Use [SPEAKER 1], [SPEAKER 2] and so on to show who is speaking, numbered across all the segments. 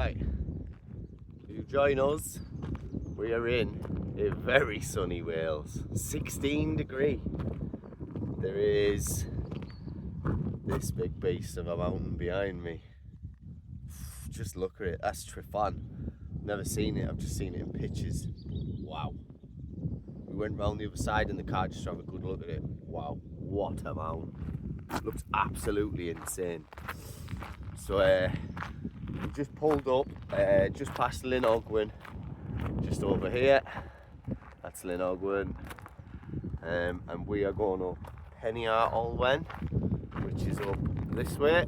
[SPEAKER 1] Right, you join us. We are in a very sunny Wales, 16 degree. There is this big beast of a mountain behind me. Just look at it, that's Tryfan. Never seen it, I've just seen it in pictures. Wow. We went round the other side in the car just to have a good look at it. Wow, what a mountain. It looks absolutely insane. So we just pulled up just past Llyn Ogwen, just over here. That's Llyn Ogwen. And we are going up Peniar Olwen, which is up this way.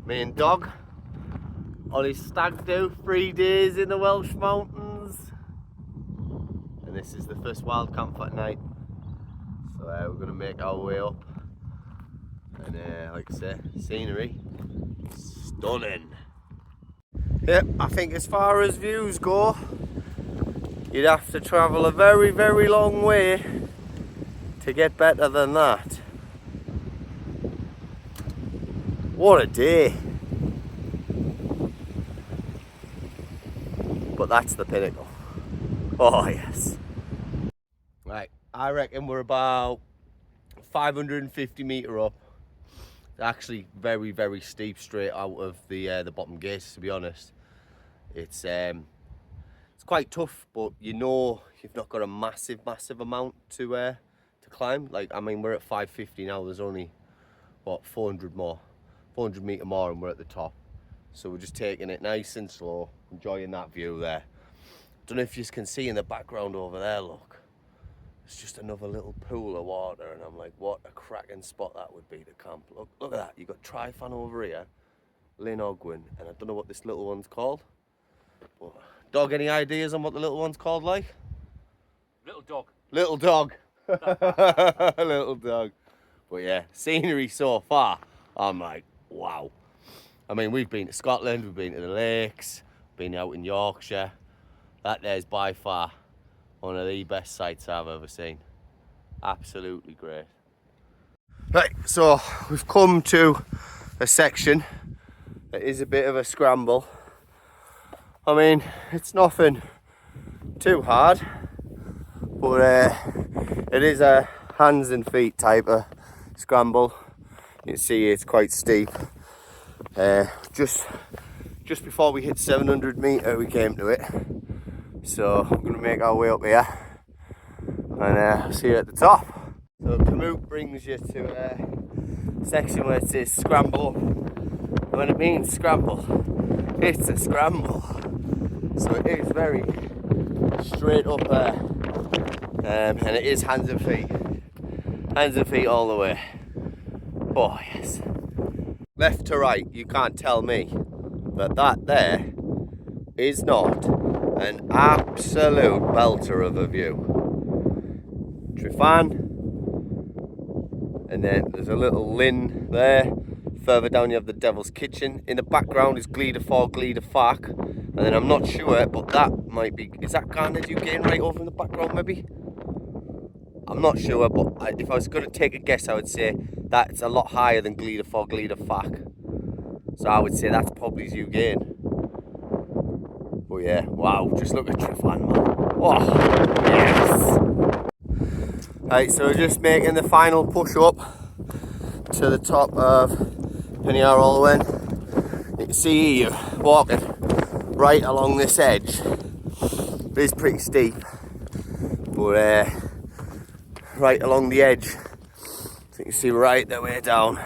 [SPEAKER 1] Me and Dog on his stag do, 3 days in the Welsh mountains. And this is the first wild camp at night. So we're going to make our way up. And like I say, scenery, stunning. Yep, I think as far as views go, you'd have to travel a very, very long way to get better than that. What a day. But that's the pinnacle. Oh yes. Right, I reckon we're about 550 metre up. It's actually very, very steep straight out of the bottom gate, to be honest. It's quite tough, but you know you've not got a massive amount to climb. Like, I mean, we're at 550 now. There's only what 400 metre more, and we're at the top. So we're just taking it nice and slow, enjoying that view there. Don't know if you can see in the background over there. Look, it's just another little pool of water, and I'm like, what a cracking spot that would be to camp. Look at that. You've got Tryfan over here, Llyn Ogwen, and I don't know what this little one's called. But, Dog, any ideas on what the little one's called, like?
[SPEAKER 2] Little Dog.
[SPEAKER 1] Little Dog. Little Dog. But yeah, scenery so far, I'm like, wow. I mean, we've been to Scotland, we've been to the lakes, been out in Yorkshire. That there's by far one of the best sights I've ever seen. Absolutely great. Right, so we've come to a section that is a bit of a scramble. I mean, it's nothing too hard, but it is a hands and feet type of scramble. You can see it's quite steep. Just before we hit 700 metre we came to it. So I'm going to make our way up here and I'll see you at the top. So Komoot brings you to a section where it says scramble. And when it means scramble, it's a scramble. So it is very straight up there, and it is hands and feet all the way. Oh yes. Left to right, you can't tell me that there is not an absolute belter of a view. Tryfan, and then there's a little Llyn there. Further down you have the Devil's Kitchen. In the background is Glida For, Glida Fark. And then I'm not sure, but that might be, is that Garnet Ugain right over in the background maybe? I'm not sure, but if I was going to take a guess, I would say that's a lot higher than Glida For, Glida Fark. So I would say that's probably Ugain. But yeah, wow, just look at Tryfan, man. Oh, yes! Right, so we're just making the final push up to the top of Peniar Olwen. You can see here, walking right along this edge. It is pretty steep, but right along the edge, so you can see right the way down.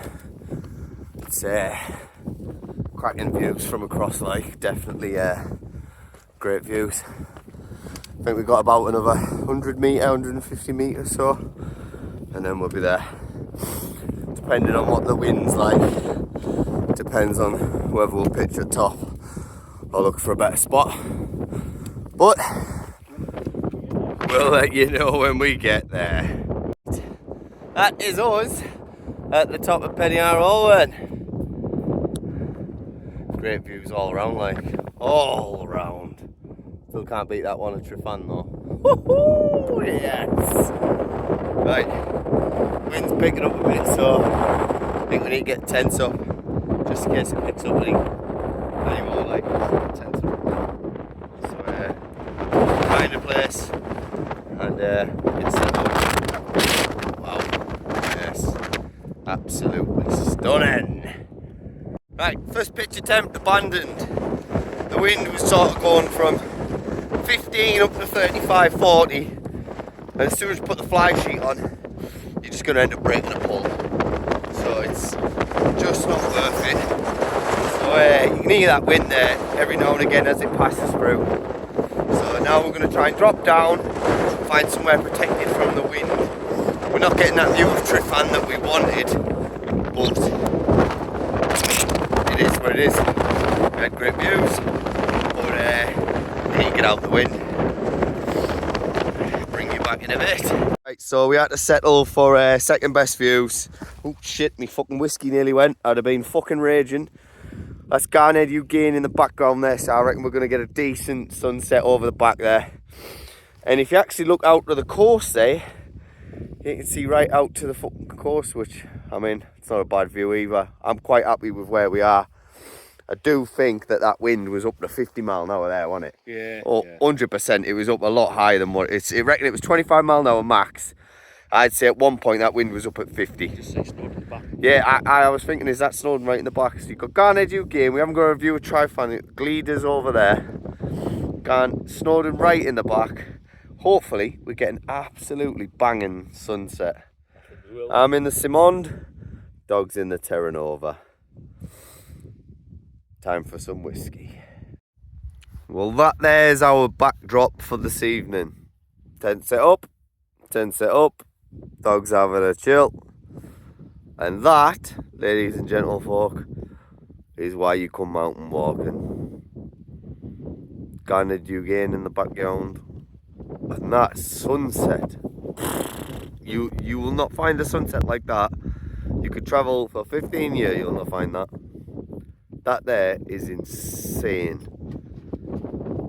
[SPEAKER 1] It's cracking views from across, like, definitely great views. I think we've got about another 100 metre, 150 metres so, and then we'll be there. Depending on what the wind's like, depends on whether we'll pitch at top or look for a better spot. But we'll let you know when we get there. That is us at the top of Peniar Olwen. Great views all around, like, all around. Still can't beat that one at Tryfan though. Woohoo! Yes! Right, wind's picking up a bit, so I think we need to get tents up just in case it picks up any more, like 10 it's wow, yes, absolutely stunning. Right, first pitch attempt abandoned. The wind was sort of going from 15 up to 35, 40, and as soon as you put the fly sheet on, you're just going to end up breaking a pull. So it's just not worth it. So you can hear that wind there every now and again as it passes through. So now we're going to try and drop down, find somewhere protected from the wind. We're not getting that view of Tryfan that we wanted, but it is what it is. We had great views, but need to get out the wind. Bring you back in a bit. Right, so we had to settle for second best views. Oh shit, me fucking whiskey nearly went. I'd have been fucking raging. That's Garnett Ugain in the background there, so I reckon we're going to get a decent sunset over the back there. And if you actually look out to the coast there, you can see right out to the fucking coast, which, I mean, it's not a bad view either. I'm quite happy with where we are. I do think that wind was up to 50 mile an hour there, wasn't it?
[SPEAKER 2] Yeah.
[SPEAKER 1] Oh, yeah. 100%. It was up a lot higher than what it's. I reckon it was 25 mile an hour max. I'd say at one point that wind was up at 50.
[SPEAKER 2] Just say Snowdon in the back.
[SPEAKER 1] Yeah, I was thinking, is that Snowdon right in the back? So you've got Garnett Ugain. We haven't got a view of Tryfan. Gleader's over there. Snowdon right in the back. Hopefully, we get an absolutely banging sunset. I'm in the Simond. Dog's in the Terra Nova. Time for some whiskey. Well, that there's our backdrop for this evening. Tent set up. Dogs having a chill. And that, ladies and gentlefolk, is why you come mountain walking. Garnett Ugain in the background. And that sunset. You will not find a sunset like that. You could travel for 15 years, you'll not find that. That there is insane.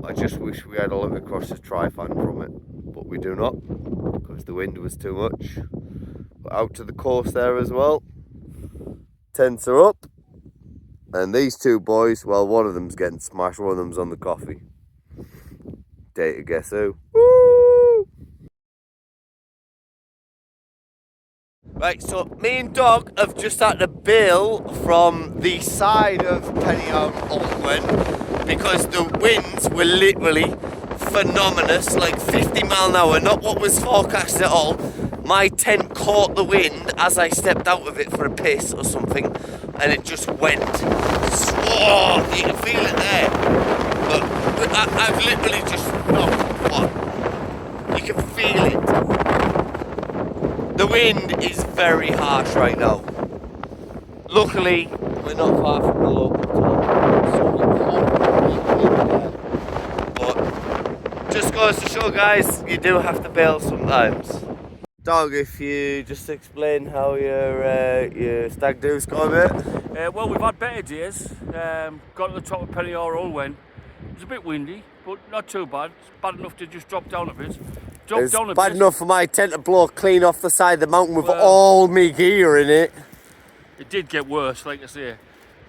[SPEAKER 1] I just wish we had a look across the Tryfan from it, but we do not, because the wind was too much. But out to the coast there as well. Tents are up, and these two boys, well, one of them's getting smashed, one of them's on the coffee. Dare to guess who? Woo! Right, so me and Dog have just had to bail from the side of Pennyard Ultwen because the winds were literally phenomenal, like 50 mile an hour, not what was forecast at all. My tent caught the wind as I stepped out of it for a piss or something, and it just went. Oh, you can feel it there. But I've literally just, what? You can feel it. The wind is very harsh right now. Luckily, we're not far from the local town. But just goes to show, guys, you do have to bail sometimes. Dog, if you just explain how your stag do's gone, mate.
[SPEAKER 2] Well, we've had better days. Got to the top of Pennyard Ulwen. It was a bit windy, but not too bad. It's bad enough to just drop down a bit.
[SPEAKER 1] It's bad enough for my tent to blow clean off the side of the mountain with all me gear in it.
[SPEAKER 2] It did get worse, like I say.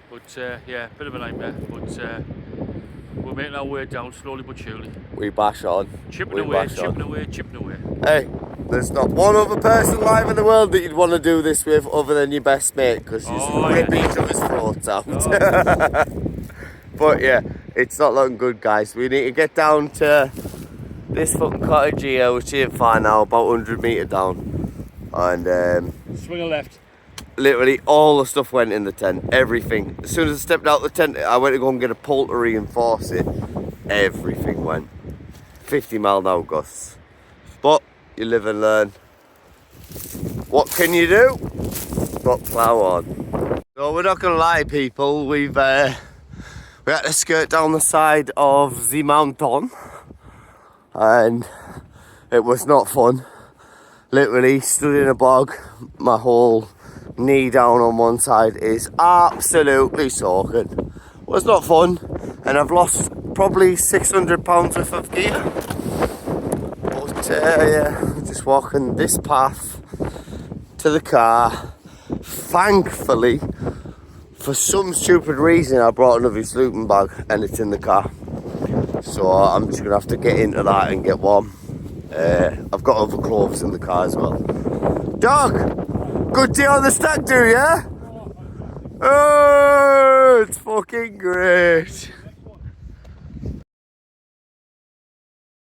[SPEAKER 2] But yeah, bit of a nightmare. But we're making our way down slowly but surely.
[SPEAKER 1] We bash on.
[SPEAKER 2] Chipping away.
[SPEAKER 1] Hey, there's not one other person alive in the world that you'd want to do this with other than your best mate, because you rip each other's throats out. Oh. But yeah, it's not looking good, guys. We need to get down to this fucking cottage here, which ain't far now, about 100 metres down. And
[SPEAKER 2] swing a left.
[SPEAKER 1] Literally all the stuff went in the tent, everything. As soon as I stepped out the tent, I went to go and get a pole to reinforce it. Everything went. 50 mile an hour gusts. But you live and learn. What can you do? But plough on. So we're not gonna lie, people, we had to skirt down the side of the mountain, and it was not fun. Literally stood in a bog, my whole knee down on one side is absolutely soaking. Was not fun, and I've lost probably 600 pounds worth of gear. But yeah, just walking this path to the car. Thankfully, for some stupid reason, I brought another sleeping bag and it's in the car. So I'm just gonna have to get into that and get warm. I've got other clothes in the car as well. Dog, good day on the stag do, yeah? Oh, it's fucking great.